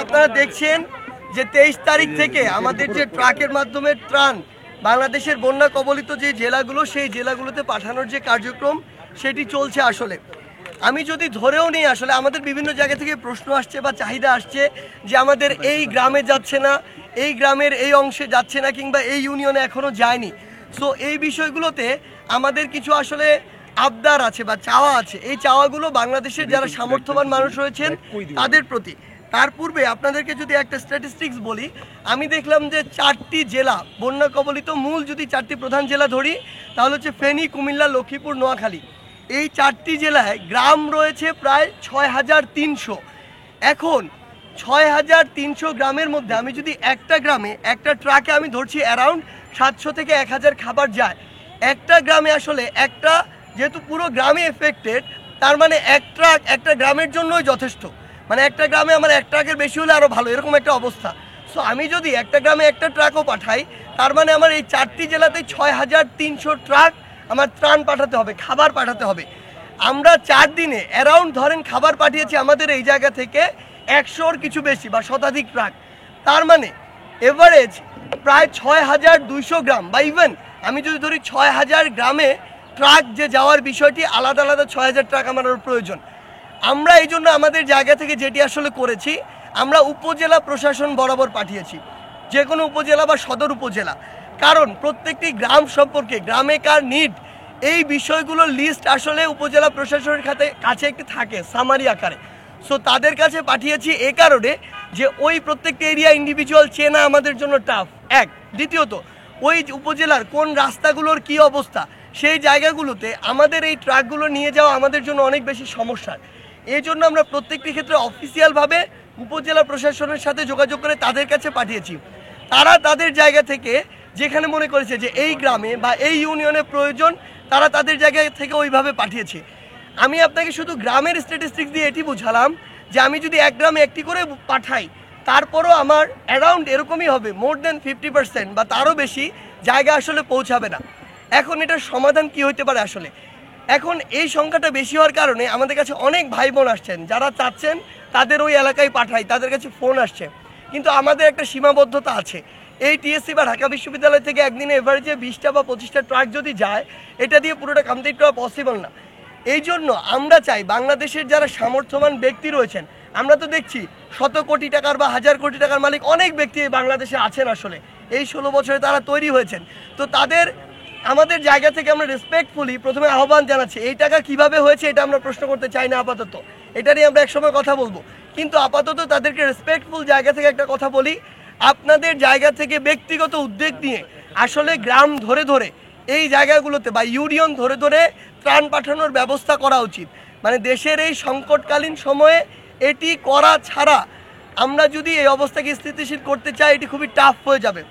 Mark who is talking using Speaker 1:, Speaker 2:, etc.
Speaker 1: আপনারা দেখছেন যে 23 তারিখ থেকে আমাদের যে ট্রাকের মাধ্যমে ত্রাণ বাংলাদেশের বন্যা কবলিত যে জেলাগুলো সেই জেলাগুলোতে পাঠানোর যে কার্যক্রম সেটি চলছে। আসলে আমি যদি ধরেও নিই, আসলে আমাদের বিভিন্ন জায়গা থেকে প্রশ্ন আসছে বা চাহিদা আসছে যে আমাদের এই গ্রামে যাচ্ছে না, এই গ্রামের এই অংশে যাচ্ছে না, কিংবা এই ইউনিয়নে এখনো যায়নি। সো এই বিষয়গুলোতে আমাদের কিছু আসলে আবদার আছে বা চাওয়া আছে। এই চাওয়াগুলো বাংলাদেশের যারা সামর্থ্যবান মানুষ রয়েছেন তাদের প্রতি। তার পূর্বে আপনাদেরকে যদি একটা স্ট্যাটিস্টিক্স বলি, আমি দেখলাম যে 4টি জেলা বন্যা কবলিত, মূল যদি 4টি প্রধান জেলা ধরি তাহলে হচ্ছে ফেনী, কুমিল্লা, লক্ষ্মীপুর, নোয়াখালী। এই 4টি জেলায় গ্রাম রয়েছে প্রায় 6300। এখন 6300 গ্রামের মধ্যে আমি যদি একটা গ্রামে একটা ট্রাকে আমি ধরছি অ্যারাউন্ড 700 থেকে 1000 খাবার যায়। একটা গ্রামে আসলে একটা, যেহেতু পুরো গ্রামে এফেক্টেড, তার মানে এক ট্রাক একটা গ্রামের জন্যই যথেষ্ট। মানে একটা গ্রামে আমার এক ট্রাকের বেশি হলে আরও ভালো, এরকম একটা অবস্থা। সো আমি যদি একটা গ্রামে একটা ট্রাকও পাঠাই, তার মানে আমার এই 4টি জেলাতে 6300 ট্রাক আমার ত্রাণ পাঠাতে হবে, খাবার পাঠাতে হবে। আমরা 4 দিনে অ্যারাউন্ড ধরেন খাবার পাঠিয়েছি আমাদের এই জায়গা থেকে 100-র কিছু বেশি বা শতাধিক ট্রাক। তার মানে এভারেজ প্রায় 6200 গ্রাম, বা ইভেন আমি যদি ধরি 6000 গ্রামে ট্রাক যে যাওয়ার বিষয়টি, আলাদা আলাদা 6000 ট্রাক আমার প্রয়োজন। আমরা এই জন্য আমাদের জায়গা থেকে যেটি আসলে করেছি, আমরা উপজেলা প্রশাসন বরাবর পাঠিয়েছি, যে কোনো উপজেলা বা সদর উপজেলা। কারণ প্রত্যেকটি গ্রাম সম্পর্কে, গ্রামে কার নিড, এই বিষয়গুলোর লিস্ট আসলে উপজেলা প্রশাসনের কাছে একটি থাকে সামারি আকারে। সো তাদের কাছে পাঠিয়েছি এ কারণে যে ওই প্রত্যেকটা এরিয়া ইন্ডিভিজুয়াল চেনা আমাদের জন্য টাফ, এক। দ্বিতীয়ত, ওই উপজেলার কোন রাস্তাগুলোর কি অবস্থা, সেই জায়গাগুলোতে আমাদের এই ট্রাকগুলো নিয়ে যাওয়া আমাদের জন্য অনেক বেশি সমস্যার। এই জন্য আমরা প্রত্যেকটি ক্ষেত্রে অফিসিয়ালভাবে উপজেলা প্রশাসনের সাথে যোগাযোগ করে তাদের কাছে পাঠিয়েছি। তারা তাদের জায়গা থেকে যেখানে মনে করেছে যে এই গ্রামে বা এই ইউনিয়নে প্রয়োজন, তারা তাদের জায়গা থেকে ওইভাবে পাঠিয়েছে। আমি আপনাকে শুধু গ্রামের স্ট্যাটিস্টিক্স দিয়ে এটি বুঝালাম যে আমি যদি এক গ্রামে একটি করে পাঠাই, তারপরও আমার অ্যারাউন্ড এরকমই হবে, মোর দেন 50% বা তারও বেশি জায়গা আসলে পৌঁছাবে না। এখন এটার সমাধান কি হতে পারে? আসলে এখন এই সংখ্যাটা বেশি হওয়ার কারণে আমাদের কাছে অনেক ভাই বোন আসছেন যারা চাচ্ছেন তাদের ওই এলাকায় পাঠাই, তাদের কাছে ফোন আসছে। কিন্তু আমাদের একটা সীমাবদ্ধতা আছে। এই টিএসসি বা ঢাকা বিশ্ববিদ্যালয় থেকে একদিনে এভারেজে 20টা বা 25টা ট্রাক যদি যায়, এটা দিয়ে পুরোটা কমপ্লিট করা পসিবল না। এই জন্য আমরা চাই বাংলাদেশের যারা সামর্থ্যবান ব্যক্তি রয়েছেন, আমরা তো দেখছি শত কোটি টাকার বা হাজার কোটি টাকার মালিক অনেক ব্যক্তি বাংলাদেশে আছেন, আসলে এই 16 বছরে তারা তৈরি হয়েছেন। তো তাদের আমাদের জায়গা থেকে আমরা রেসপেক্টফুলি প্রথমে আহ্বান জানাচ্ছি, এই টাকা কিভাবে হয়েছে এটা আমরা প্রশ্ন করতে চাই না আপাতত, এটা নিয়ে আমরা একসময় কথা বলবো। কিন্তু আপাতত তাদেরকে রেসপেক্টফুল জায়গা থেকে একটা কথা বলি, আপনাদের জায়গা থেকে ব্যক্তিগত উদ্যোগ নিয়ে আসলে গ্রাম ধরে ধরে এই জায়গাগুলোতে বা ইউনিয়ন ধরে ধরে ত্রাণ পাঠানোর ব্যবস্থা করা উচিত। মানে দেশের এই সংকটকালীন সময়ে এটি করা ছাড়া আমরা যদি এই অবস্থাকে স্থিতিশীল করতে চাই, এটি খুবই টাফ হয়ে যাবে।